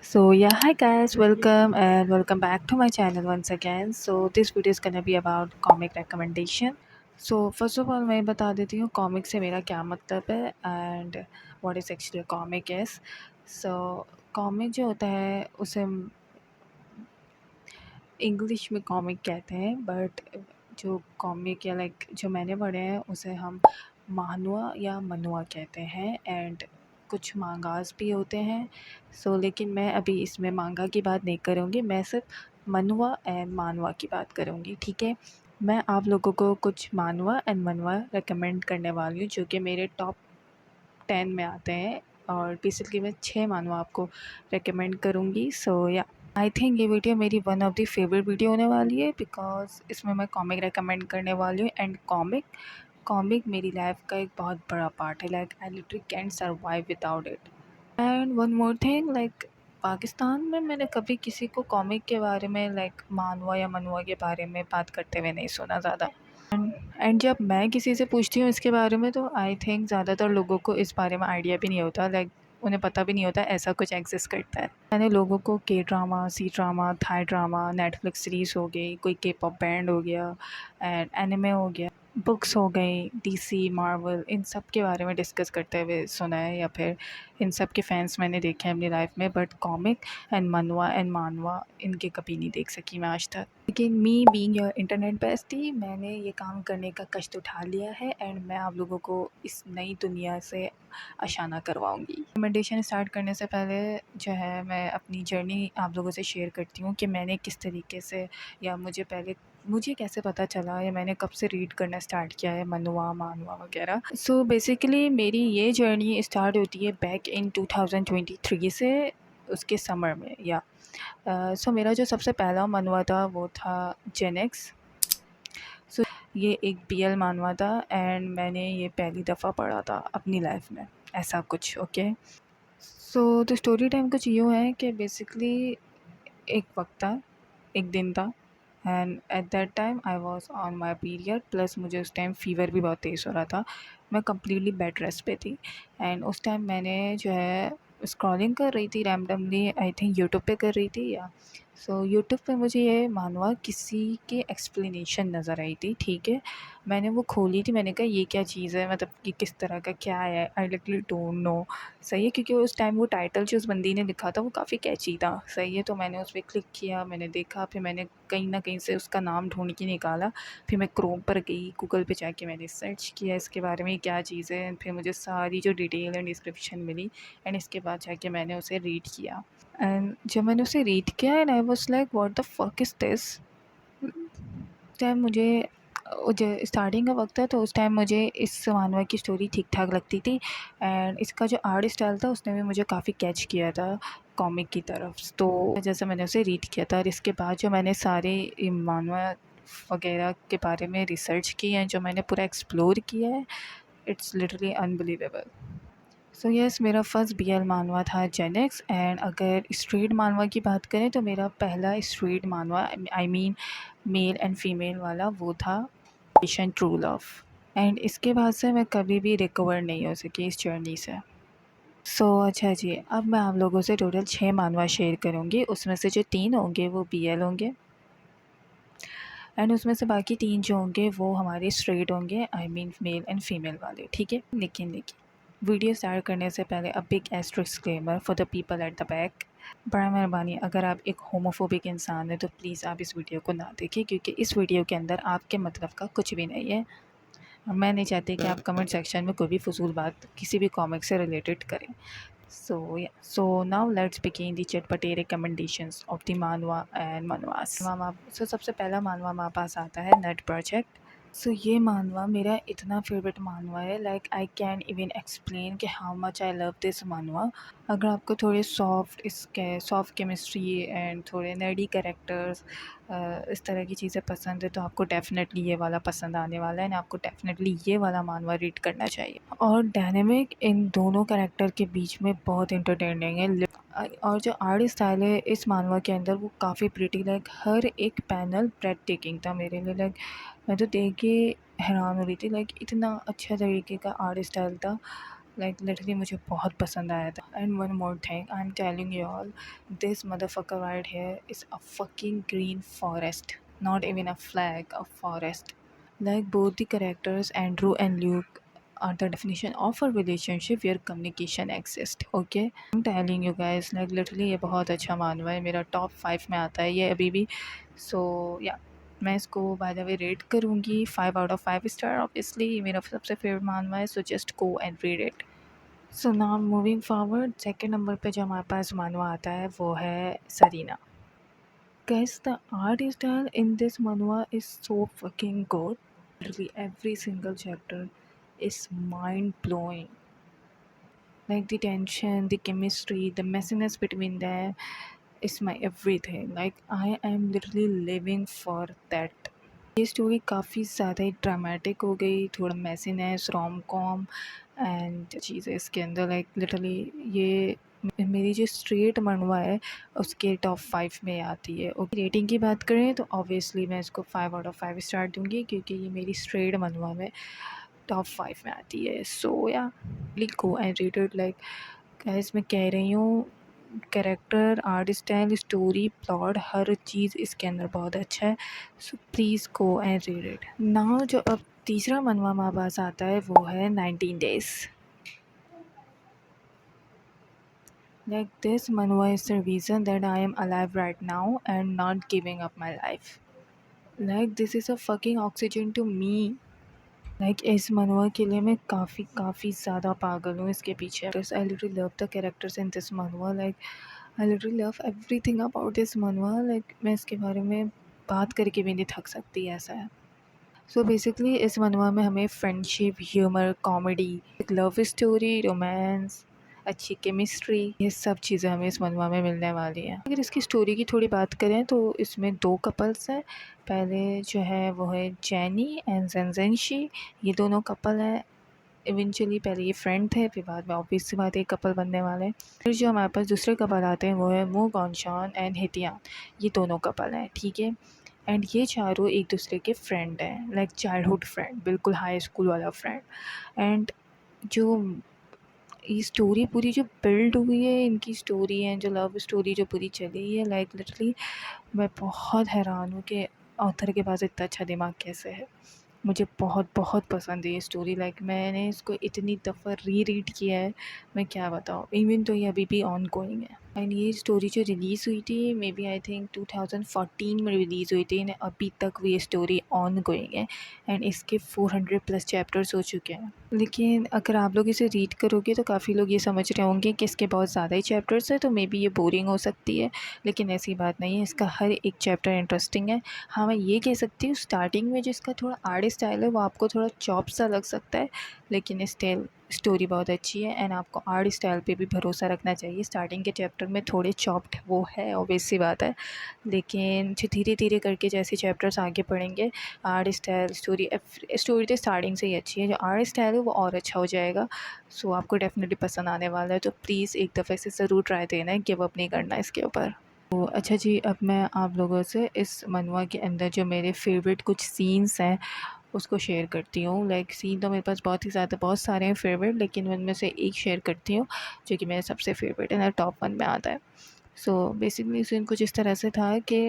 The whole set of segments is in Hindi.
So yeah, hi guys, welcome and welcome back to my channel once again. So this video is gonna be about comic recommendation. So first of all मैं बता देती हूँ comic से मेरा क्या मतलब है and what is actually a comic is. So comic जो होता है उसे इंग्लिश में कॉमिक कहते हैं बट जो कॉमिक या लाइक जो मैंने पढ़े हैं उसे हम महानुआ या मनुआ कहते हैं एंड कुछ मांगास भी होते हैं। लेकिन मैं अभी इसमें मांगा की बात नहीं करूँगी, मैं सिर्फ मनुआ एंड मानवा की बात करूँगी, ठीक है। मैं आप लोगों को कुछ मानवा एंड मनवा रेकमेंड करने वाली हूँ जो कि मेरे टॉप 10 में आते हैं और बेसिकली मैं 6 मानवा आपको रेकमेंड करूँगी। या आई थिंक ये वीडियो मेरी one of the favourite video होने वाली है बिकॉज़ इसमें मैं कॉमिक रेकमेंड करने वाली हूँ एंड कॉमिक मेरी लाइफ का एक बहुत बड़ा पार्ट है। Like I literally cantt survive without it. And one more thing, like Pakistan में मैंने कभी किसी को कॉमिक के बारे में लाइक मानवा या मनुआ के बारे में बात करते हुए नहीं सुना ज़्यादा। एंड जब मैं किसी से पूछती हूँ इसके बारे में तो आई थिंक ज़्यादातर लोगों को इस बारे में आइडिया भी नहीं होता। लाइक उन्हें पता भी नहीं होता ऐसा कुछ एग्जिस्ट करता है। मैंने लोगों को K drama, C drama, Thai drama, Netflix series हो गई, कोई के पॉप बैंड हो गया एंड एनिमे हो गया, बुक्स हो गई, डीसी, मार्वल, इन सब के बारे में डिस्कस करते हुए सुना है या फिर इन सब के फैंस मैंने देखे हैं अपनी लाइफ में। बट कॉमिक एंड मनवा एंड मानवा इनके कभी नहीं देख सकी मैं आज तक। लेकिन me being your internet bestie, मैंने ये काम करने का कष्ट उठा लिया है एंड मैं आप लोगों को इस नई दुनिया से आशाना करवाऊँगी। रिकमेंडेशन स्टार्ट करने से पहले जो है मैं अपनी जर्नी आप लोगों से शेयर करती हूँ कि मैंने किस तरीके से या मुझे कैसे पता चला या मैंने कब से रीड करना स्टार्ट किया है मनुआ, मानवा वगैरह। बेसिकली मेरी ये जर्नी स्टार्ट होती है बैक इन 2023 से, उसके समर में या मेरा जो सबसे पहला मनवा था वो था जेन एक्स। ये एक बीएल मानवा था एंड मैंने ये पहली दफ़ा पढ़ा था अपनी लाइफ में, ऐसा कुछ। ओके, तो स्टोरी टाइम कुछ यूँ है कि बेसिकली एक वक्त था, एक दिन था and eight that time I was on my period, plus मुझे उस टाइम फ़ीवर भी बहुत तेज़ हो रहा था। मैं कम्प्लीटली बेड रेस्ट पे थी एंड उस टाइम मैंने जो है स्क्रॉलिंग कर रही थी रैंडमली, आई थिंक यूट्यूब पे कर रही थी या यूट्यूब पे मुझे ये मानवा किसी के एक्सप्लेनेशन नज़र आई थी, ठीक है। मैंने वो खोली थी, मैंने कहा ये क्या चीज़ है, मतलब कि किस तरह का क्या है, आई लिटरली डोंट नो। सही है, क्योंकि उस टाइम वो टाइटल जो उस बंदी ने लिखा था वो काफ़ी कैची था, सही है। तो मैंने उस पर क्लिक किया, मैंने देखा, फिर मैंने कहीं ना कहीं से उसका नाम ढूंढ के निकाला, फिर मैं क्रोम पर गई, गूगल पे जाके मैंने सर्च किया इसके बारे में क्या चीज़ है, फिर मुझे सारी जो डिटेल एंड डिस्क्रिप्शन मिली एंड इसके बाद जाके मैंने उसे रीड किया। एंड जब मैंने उसे रीड किया and I was like what the fuck is this. Time मुझे जो स्टार्टिंग का वक्त था तो उस टाइम मुझे इस मानवा की स्टोरी ठीक ठाक लगती थी एंड इसका जो आर्ट स्टाइल था उसने भी मुझे काफ़ी कैच किया था कॉमिक की तरफ। तो जैसे मैंने उसे रीड किया था और इसके बाद जो मैंने सारे मानवा वगैरह के बारे में रिसर्च की है, जो मैंने पूरा एक्सप्लोर किया है, इट्स लिटरली अनबिलीवेबल। यस, मेरा फर्स्ट बीएल मानवा था जेनेक्स एंड अगर स्ट्रीट मानवा की बात करें तो मेरा पहला स्ट्रीट मानवा, I mean male and female वाला, वो था मिशन ट्रू लव। एंड इसके बाद से मैं कभी भी रिकवर नहीं हो सकी इस जर्नी से। अच्छा जी, अब मैं आप लोगों से टोटल 6 मानवा शेयर करूँगी, उसमें से जो 3 होंगे वो बीएल होंगे एंड उसमें से बाकी 3 जो होंगे वो हमारे स्ट्रेट होंगे, I mean male and female वाले, ठीक है। लेकिन वीडियो स्टार्ट करने से पहले a big disclaimer for the people at the back. बड़ा मेहरबानी, अगर आप एक होमोफोबिक इंसान हैं तो प्लीज़ आप इस वीडियो को ना देखें, क्योंकि इस वीडियो के अंदर आपके मतलब का कुछ भी नहीं है। मैं नहीं चाहती कि आप कमेंट सेक्शन में कोई भी फजूल बात किसी भी कॉमिक से रिलेटेड करें। नाउ लेट्स बिगिन द चटपटे recommendations of the manhwa and manhwas. सबसे पहला मानवा हमारे पास आता है नट प्रोजेक्ट। ये मानवा मेरा इतना फेवरेट मानवा है, like I can even explain कि how much I love this manhwa. अगर आपको थोड़े सॉफ्ट केमिस्ट्री एंड थोड़े नर्डी कैरेक्टर्स, इस तरह की चीज़ें पसंद है तो आपको डेफिनेटली ये वाला पसंद आने वाला है, आपको डेफिनेटली ये वाला मानवा रीड करना चाहिए। और डायनेमिक इन दोनों कैरेक्टर के बीच में बहुत इंटरटेनिंग है। और जो आर्ट स्टाइल है इस मानवा के अंदर वो काफ़ी प्रिटी, लाइक हर एक पैनल ब्रेथ टेकिंग था मेरे लिए। लाइक मैं तो देख के हैरान हो रही थी, लाइक इतना अच्छा तरीके का आर्ट स्टाइल था। लाइक लिटरली मुझे बहुत पसंद आया था। And one more thing I am telling you all, this motherfucker right here is a fucking green forest, not even a flag, a forest. Like both the characters, Andrew and Luke, are the definition of a relationship where communication exists. Okay, I'm telling you guys, like literally ये बहुत अच्छा मानवा है, मेरा टॉप 5 में आता है ये अभी भी। सो या मैं इसको बाय द वे रेट करूँगी 5 आउट ऑफ 5 स्टार। ऑब्वियसली ये मेरा सबसे फेवरेट मानवा है, so just go and read it. So now moving forward, second number पे जो हमारे पास मानवा आता है वो है Serena. Guys, the art style in this manhwa is so fucking good. Literally every single chapter is mind blowing. Like the tension, the chemistry, the messiness between them is my everything. Like I am literally living for that. ये स्टोरी काफ़ी ज़्यादा ही ड्रामेटिक हो गई, थोड़ा मैसीनेस, रोम कॉम एंड चीज़ें इसके अंदर। लाइक लिटरली ये मेरी जो स्ट्रेट मनवा है उसके टॉप 5 में आती है। ओके, रेटिंग की बात करें तो ऑब्वियसली मैं इसको 5 आउट ऑफ 5 स्टार दूंगी, क्योंकि ये मेरी स्ट्रेट मनवा में टॉप 5 में आती है। So yeah please go and read it. Like guys मैं कह रही हूँ, character, art style, story, plot, हर चीज़ इसके अंदर बहुत अच्छा है। So please go and read it now. जो अब तीसरा मनवा हमारे पास आता है वो है 19 days. Like this manhwa is the reason that I am alive right now and not giving up my life. Like this is a fucking oxygen to me. Like इस मनवा के लिए मैं काफ़ी ज़्यादा पागल हूँ इसके पीछे। I literally love the characters in this manhwa. Like I literally love everything about this manhwa. Like मैं इसके बारे में बात करके भी नहीं थक सकती, ऐसा है। सो बेसिकली इस मनवा में हमें फ्रेंडशिप, ह्यूमर, कॉमेडी, एक लव स्टोरी, रोमांस, अच्छी केमिस्ट्री, ये सब चीज़ें हमें इस मनवा में मिलने वाली हैं। अगर इसकी स्टोरी की थोड़ी बात करें तो इसमें 2 कपल्स हैं। पहले जो है वो है जैनी एंड जेनजेंशी। ये दोनों कपल हैं। इवेंचुअली पहले ये फ्रेंड थे, फिर बाद में ऑब्वियस सी बात है कपल बनने वाले हैं। फिर जो हमारे पास दूसरे कपल आते हैं वो है मू गॉनशॉन एंड हितियान। ये दोनों कपल हैं, ठीक है। एंड ये चारों एक दूसरे के फ्रेंड हैं, लाइक चाइल्डहुड फ्रेंड, बिल्कुल हाई स्कूल वाला फ्रेंड। एंड जो ये स्टोरी पूरी जो बिल्ड हुई है, इनकी स्टोरी है, जो लव स्टोरी जो पूरी चली है, लाइक लिटरली मैं बहुत हैरान हूँ कि ऑथर के पास इतना अच्छा दिमाग कैसे है। मुझे बहुत बहुत पसंद है ये स्टोरी। लाइक मैंने इसको इतनी दफ़ा रीड किया है, मैं क्या बताऊँ। इवन तो ये अभी भी ऑन गोइंग है। एंड ये स्टोरी जो रिलीज़ हुई थी, मे बी आई थिंक 2014 में रिलीज़ हुई थी, अभी तक ये स्टोरी ऑन गोइंग है। एंड इसके 400 प्लस चैप्टर्स हो चुके हैं। लेकिन अगर आप लोग इसे रीड करोगे तो काफ़ी लोग ये समझ रहे होंगे कि इसके बहुत ज़्यादा ही चैप्टर्स हैं, तो मे बी ये बोरिंग हो सकती है। लेकिन ऐसी बात नहीं है, इसका हर एक चैप्टर इंटरेस्टिंग है। हाँ, मैं ये कह सकती हूँ स्टार्टिंग में जो इसका थोड़ा आर्ट स्टाइल है वो आपको थोड़ा चॉप सा लग सकता है, लेकिन स्टिल स्टोरी बहुत अच्छी है। एंड आपको आर्ट स्टाइल पे भी भरोसा रखना चाहिए। स्टार्टिंग के चैप्टर में थोड़े चॉप्ड वो है, ऑब्वियस सी बात है, लेकिन जो धीरे धीरे करके जैसे चैप्टर्स आगे पढ़ेंगे, आर्ट स्टाइल, स्टोरी तो स्टार्टिंग से ही अच्छी है, जो आर्ट स्टाइल है वो और अच्छा हो जाएगा। सो आपको डेफिनेटली पसंद आने वाला है। तो प्लीज़ एक दफ़े से ज़रूर ट्राई देना है, गिव अप नहीं करना इसके ऊपर। तो अच्छा जी, अब मैं आप लोगों से इस मनवा के अंदर जो मेरे फेवरेट कुछ सीन्स हैं उसको शेयर करती हूँ। लाइक सीन तो मेरे पास बहुत ही ज़्यादा, बहुत सारे हैं फेवरेट, लेकिन उनमें से एक शेयर करती हूँ जो कि मेरा सबसे फेवरेट है, टॉप 1 में आता है। सो बेसिकली सीन कुछ इस तरह से था कि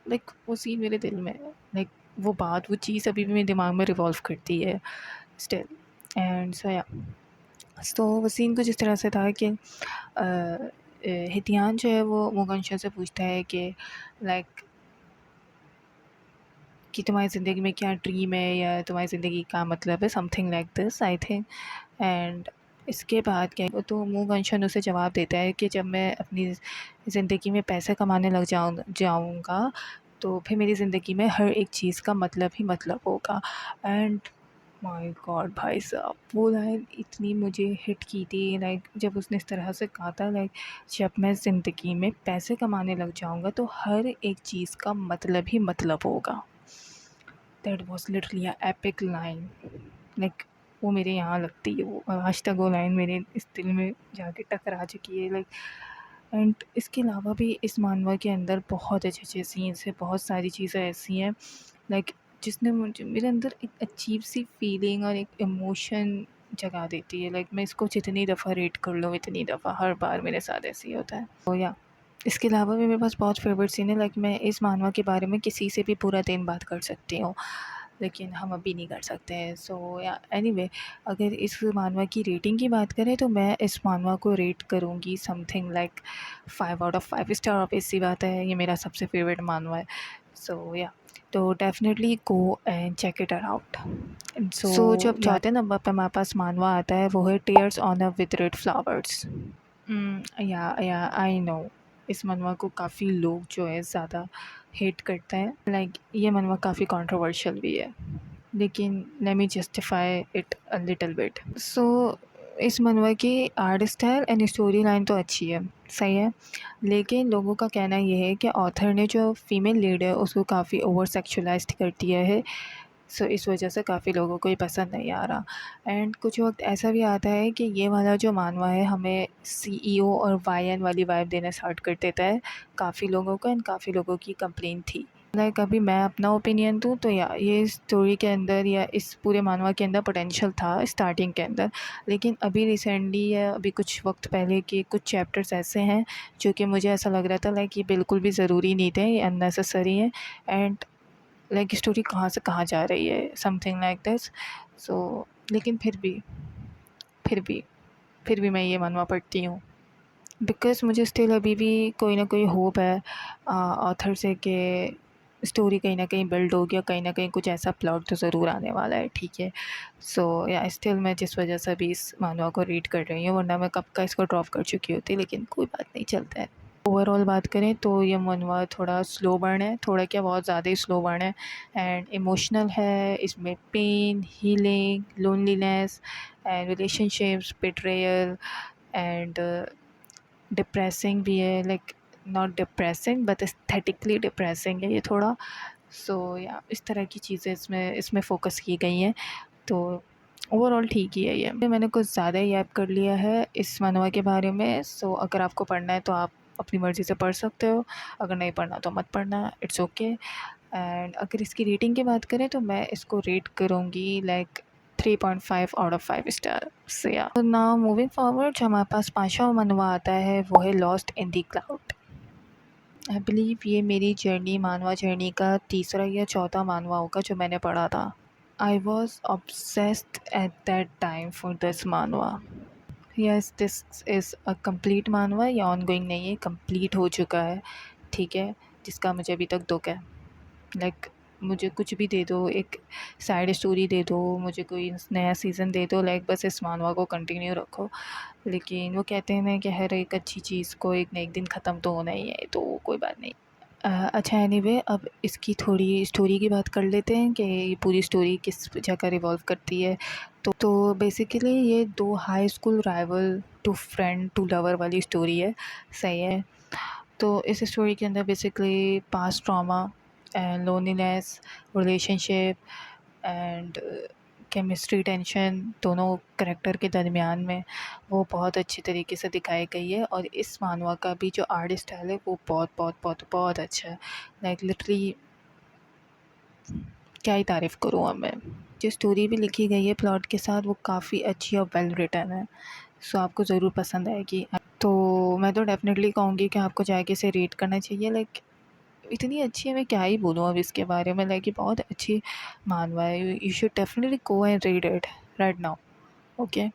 लाइक वो सीन मेरे दिल में है। लाइक वो बात, वो चीज़ अभी भी मेरे दिमाग में रिवॉल्व करती है स्टिल। एंड सो या तो वो सीन कुछ इस तरह से था कि हितियान जो है वो मुगनशा से पूछता है कि लाइक कि तुम्हारी ज़िंदगी में क्या ड्रीम है, या तुम्हारी ज़िंदगी का मतलब है, something like this I think. And इसके बाद क्या, तो मुगनशन उसे जवाब देता है कि जब मैं अपनी ज़िंदगी में पैसे कमाने लग जाऊँगा तो फिर मेरी ज़िंदगी में हर एक चीज़ का मतलब ही मतलब होगा। एंड माय गॉड भाई साहब, वो लाइन इतनी मुझे हिट की थी। लाइक जब उसने इस तरह से कहा था, लाइक जब मैं ज़िंदगी में पैसे कमाने लग जाऊँगा तो हर एक चीज़ का मतलब ही मतलब होगा। That was literally a epic line. Like वो मेरे यहाँ लगती है, वो आज तक वो लाइन मेरे इस दिल में जाके टकरा चुकी है। लाइक एंड इसके अलावा भी इस मानवा के अंदर बहुत अच्छे अच्छे सीन्स हैं, बहुत सारी चीज़ें ऐसी हैं लाइक जिसने मुझे, मेरे अंदर एक अजीब सी फीलिंग और एक इमोशन जगा देती है। लाइक मैं इसको जितनी दफ़ा रीड कर लूँ इतनी दफ़ा हर बार मेरे साथ ऐसे ही होता है। तो या इसके अलावा भी मेरे पास बहुत फेवरेट सीन है। लाइक मैं इस मानवा के बारे में किसी से भी पूरा दिन बात कर सकती हूँ, लेकिन हम अभी नहीं कर सकते हैं। सो या एनीवे, अगर इस मानवा की रेटिंग की बात करें तो मैं इस मानवा को रेट करूँगी something like 5 out of 5 star. Obvious सी बात है, ये मेरा सबसे फेवरेट मानवा है। सो या तो definitely go and check it out. So जो अब चाहते हैं ना, हमारे पास मानवा आता है वो है टीयर्स ऑन अ विथरेड फ्लावर्स। या आई नो, इस मनवा को काफ़ी लोग जो है ज़्यादा हेट करते हैं। लाइक ये मनवा काफ़ी कंट्रोवर्शियल भी है, लेकिन let me justify it a little bit. So इस मनवा की art style and storyline तो अच्छी है, सही है, लेकिन लोगों का कहना ये है कि ऑथर ने जो फीमेल लीड है उसको काफ़ी ओवर सेक्शुअलाइज्ड कर दिया है। सो इस वजह से काफ़ी लोगों को ये पसंद नहीं आ रहा। एंड कुछ वक्त ऐसा भी आता है कि ये वाला जो मानवा है हमें सीईओ और वाईएन वाली वाइब देना स्टार्ट कर देता है काफ़ी लोगों को, एंड काफ़ी लोगों की कंप्लेन थी। लाइक अभी मैं अपना ओपिनियन दूँ तो या ये स्टोरी के अंदर या इस पूरे मानवा के अंदर पोटेंशियल था स्टार्टिंग के अंदर, लेकिन अभी रिसेंटली या अभी कुछ वक्त पहले के कुछ चैप्टर्स ऐसे हैं जो कि मुझे ऐसा लग रहा था लाइक ये बिल्कुल भी ज़रूरी नहीं थे, ये अननेसेसरी है। एंड लाइक स्टोरी कहाँ से कहाँ जा रही है, समथिंग लाइक दिस। सो लेकिन फिर भी फिर भी मैं ये मानवा पढ़ती हूँ, बिकॉज़ मुझे स्टिल अभी भी कोई ना कोई होप है ऑथर से कि स्टोरी कहीं ना कहीं बिल्ड होगी और कहीं ना कहीं कुछ ऐसा प्लॉट तो ज़रूर आने वाला है, ठीक है। सो या स्टिल मैं जिस वजह से अभी इस मानवा को रीड कर रही हूँ, वरना मैं कब का इसको ड्रॉप कर चुकी होती, लेकिन कोई बात नहीं, चलता है। ओवरऑल बात करें तो ये मनवा थोड़ा स्लो बर्न है, थोड़ा क्या बहुत ज़्यादा ही स्लो बर्न है। एंड इमोशनल है, इसमें pain, healing, loneliness and relationships, betrayal and depressing भी है। Like not depressing but aesthetically depressing है ये थोड़ा। सो या इस तरह की चीज़ें इसमें इसमें फ़ोकस की गई हैं। तो ओवरऑल ठीक ही है ये। मैंने कुछ ज़्यादा ही ऐप कर लिया है इस मनवा के बारे में। सो अगर आपको पढ़ना है तो आप अपनी मर्ज़ी से पढ़ सकते हो, अगर नहीं पढ़ना तो मत पढ़ना, इट्स ओके। एंड अगर इसकी रेटिंग की बात करें तो मैं इसको रेट करूँगी लाइक 3.5 आउट ऑफ 5 स्टार से। या तो नाउ मूविंग फॉरवर्ड, जो हमारे पास पाँचवा मनवा आता है वो है lost in the cloud. I believe ये मेरी जर्नी, मानवा जर्नी का तीसरा या चौथा मानवा होगा जो मैंने पढ़ा था। I was obsessed at that time for this manhwa. Yes, this is a complete manhwa, yeah on going नहीं है, कंप्लीट हो चुका है, ठीक है, जिसका मुझे अभी तक दुख है। लाइक मुझे कुछ भी दे दो, एक साइड स्टोरी दे दो, मुझे कोई नया सीज़न दे दो, लाइक बस इस मानवा को कंटिन्यू रखो। लेकिन वो कहते हैं ना कि हर एक अच्छी चीज़ को एक न एक दिन ख़त्म तो होना ही है, तो कोई बात नहीं। अच्छा एनीवे, अब इसकी थोड़ी स्टोरी की बात कर लेते हैं कि ये पूरी स्टोरी किस जगह रिवॉल्व करती है। तो बेसिकली ये दो high school rival to friend to lover वाली स्टोरी है, सही है। तो इस स्टोरी के अंदर basically past trauma and loneliness, relationship and chemistry, tension दोनों करेक्टर के दरमियान में वो बहुत अच्छी तरीके से दिखाई गई है। और इस मानवा का भी जो आर्ट स्टाइल है वो बहुत बहुत बहुत बहुत अच्छा है। लाइक लिटरली क्या ही तारीफ़ करूँ अब मैं। जो स्टोरी भी लिखी गई है प्लॉट के साथ वो काफ़ी अच्छी और वेल रिटन है। सो आपको ज़रूर पसंद आएगी। तो मैं तो डेफ़िनेटली कहूँगी कि आपको जाके इसे रीड करना चाहिए। लाइक इतनी अच्छी है, मैं क्या ही बोलूँ अब इसके बारे में। लाइक ये बहुत अच्छी मानवा है, you should definitely go and read it right now, okay.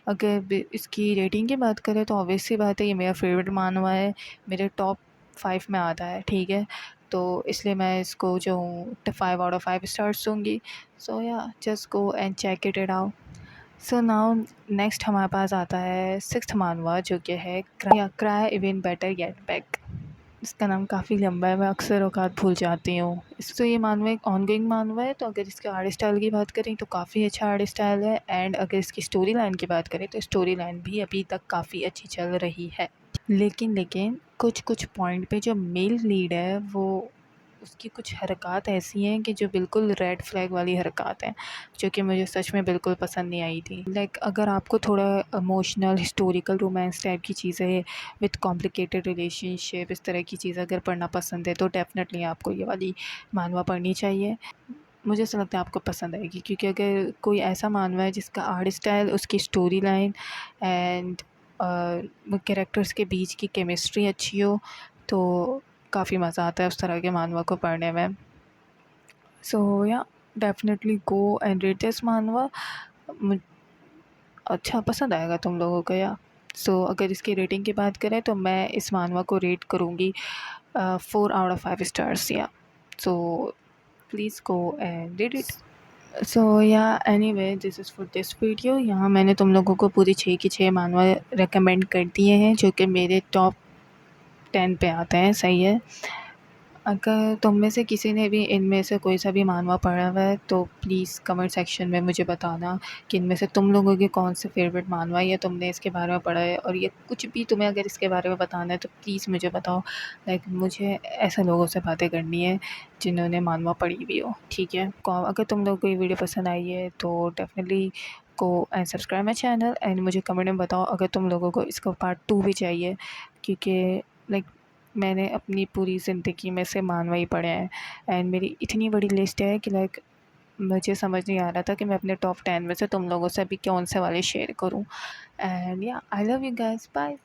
अगर इसकी रेटिंग की बात करें तो ऑब्वियस सी बात है ये मेरा फेवरेट मानवा है, मेरे टॉप 5 में आता है, ठीक है। तो इसलिए मैं इसको जो 5 आउट ऑफ 5 स्टार्स दूँगी। So yeah just go and check it out. So now next हमारे पास आता है सिक्स्थ मानवा, जो कि है cry even better get back. इसका नाम काफ़ी लंबा है, मैं अक्सर औकात भूल जाती हूँ। तो ये मानवा एक ऑनगोइंग मानवा है। तो अगर इसके आर्ट स्टाइल की बात करें तो काफ़ी अच्छा आर्ट स्टाइल है। एंड अगर इसकी स्टोरी लाइन की बात करें तो स्टोरी लाइन भी अभी तक काफ़ी अच्छी चल रही है। लेकिन कुछ कुछ पॉइंट पे जो मेल लीड है वो उसकी कुछ हरकत ऐसी हैं कि जो बिल्कुल रेड फ्लैग वाली हरकत हैं, जो कि मुझे सच में बिल्कुल पसंद नहीं आई थी। लाइक अगर आपको थोड़ा इमोशनल हिस्टोरिकल रोमांस टाइप की चीज़ें विद कॉम्प्लिकेटेड रिलेशनशिप, इस तरह की चीज़ें अगर पढ़ना पसंद है तो डेफ़िनेटली आपको ये वाली मानवा पढ़नी चाहिए। मुझे ऐसा लगता है आपको पसंद आएगी, क्योंकि अगर कोई ऐसा मानवा है जिसका आर्ट स्टाइल, उसकी स्टोरी लाइन एंड कैरेक्टर्स के बीच की केमिस्ट्री अच्छी हो तो काफ़ी मज़ा आता है उस तरह के मानवा को पढ़ने में। सो या definitely go and read this मानवा। अच्छा पसंद आएगा तुम लोगों को या। सो अगर इसकी रेटिंग की बात करें तो मैं इस मानवा को रेट करूँगी 4 out of 5 stars yeah. So please go and read it. So yeah anyway this is for this video. यहाँ मैंने तुम लोगों को पूरी 6 की 6 मानवा रेकमेंड कर दिए हैं जो कि मेरे टॉप 10 पे आते हैं। सही है। अगर तुम में से किसी ने भी इनमें से कोई सा भी मानवा पढ़ा हुआ है तो प्लीज़ कमेंट सेक्शन में मुझे बताना कि इनमें से तुम लोगों के कौन से फेवरेट मानवा है या तुमने इसके बारे में पढ़ा है, और ये कुछ भी तुम्हें अगर इसके बारे में बताना है तो प्लीज़ मुझे बताओ। लाइक मुझे ऐसे लोगों से बातें करनी है जिन्होंने मानवा पढ़ी भी हो। ठीक है। अगर तुम लोगों को ये वीडियो पसंद आई है तो डेफिनेटली को and subscribe my channel and मुझे कमेंट में बताओ अगर तुम लोगों को इसका पार्ट 2 भी चाहिए, क्योंकि लाइक मैंने अपनी पूरी ज़िंदगी में से मानवा ही पढ़े हैं एंड मेरी इतनी बड़ी लिस्ट है कि लाइक मुझे समझ नहीं आ रहा था कि मैं अपने टॉप 10 में से तुम लोगों से अभी कौन से वाले शेयर करूं। And yeah I love you guys, bye.